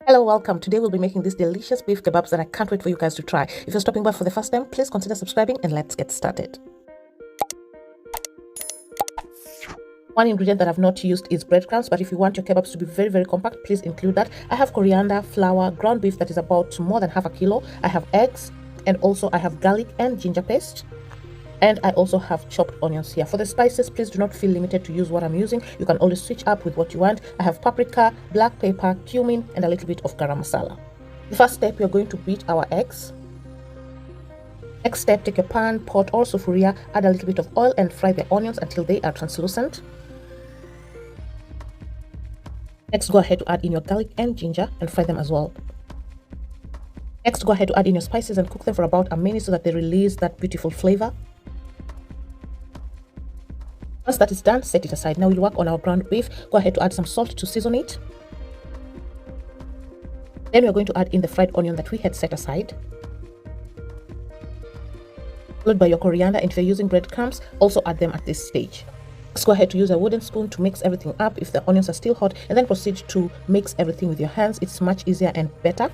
Hello, welcome. Today we'll be making these delicious beef kebabs that I can't wait for you guys to try. If you're stopping by for the first time, please consider subscribing and let's get started. One ingredient that I've not used is breadcrumbs, but if you want your kebabs to be very compact, please include that. I have coriander, flour, ground beef that is about more than half a kilo. I have eggs, and also I have garlic and ginger paste. And I also have chopped onions here. For the spices, please do not feel limited to use what I'm using. You can always switch up with what you want. I have paprika, black pepper, cumin, and a little bit of garam masala. The first step, we are going to beat our eggs. Next step, take a pan, pot or sufuria, add a little bit of oil and fry the onions until they are translucent. Next, go ahead to add in your garlic and ginger and fry them as well. Next, go ahead to add in your spices and cook them for about a minute so that they release that beautiful flavor. Once that is done, set it aside. Now we'll work on our ground beef. Go ahead to add some salt to season it. Then we're going to add in the fried onion that we had set aside, followed by your coriander, and if you're using breadcrumbs, also add them at this stage. Next, go ahead to use a wooden spoon to mix everything up if the onions are still hot, and then proceed to mix everything with your hands. It's much easier and better.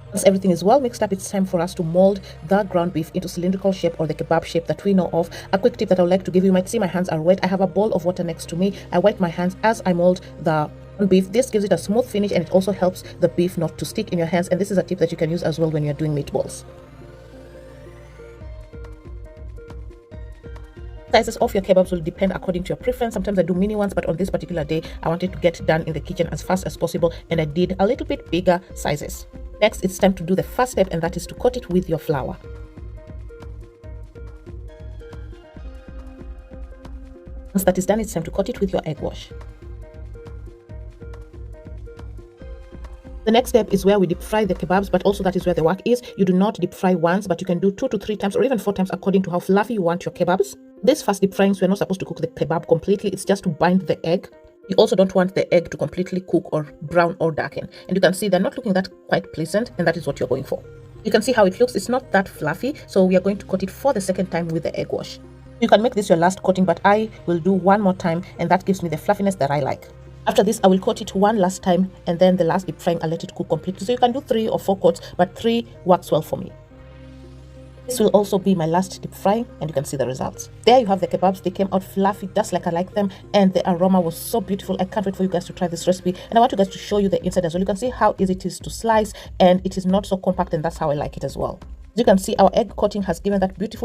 Once everything is well mixed up, it's time for us to mold the ground beef into cylindrical shape or the kebab shape that we know of. A quick tip that I would like to give you: you might see my hands are wet. I have a bowl of water next to me. I wipe my hands as I mold the beef. This gives it a smooth finish and it also helps the beef not to stick in your hands, and this is a tip that you can use as well when you're doing meatballs. Sizes of your kebabs will depend according to your preference. Sometimes I do mini ones, but on this particular day I wanted to get done in the kitchen as fast as possible, and I did a little bit bigger sizes. Next, it's time to do the first step, and that is to coat it with your flour. Once that is done, it's time to coat it with your egg wash. The next step is where we deep fry the kebabs, but also that is where the work is. You do not deep fry once, but you can do 2 to 3 times or even 4 times according to how fluffy you want your kebabs. This first deep frying, we're not supposed to cook the kebab completely. It's just to bind the egg. You also don't want the egg to completely cook or brown or darken. And you can see they're not looking that quite pleasant, and that is what you're going for. You can see how it looks. It's not that fluffy, so we are going to coat it for the second time with the egg wash. You can make this your last coating, but I will do one more time, and that gives me the fluffiness that I like. After this, I will coat it one last time, and then the last deep frying, I'll let it cook completely. So you can do 3 or 4 coats, but 3 works well for me. This will also be my last deep frying, and you can see the results. There you have the kebabs. They came out fluffy, just like I like them, and the aroma was so beautiful. I can't wait for you guys to try this recipe, and I want you guys to show you the inside as well. You can see how easy it is to slice, and it is not so compact, and that's how I like it as well. As you can see, our egg coating has given that beautiful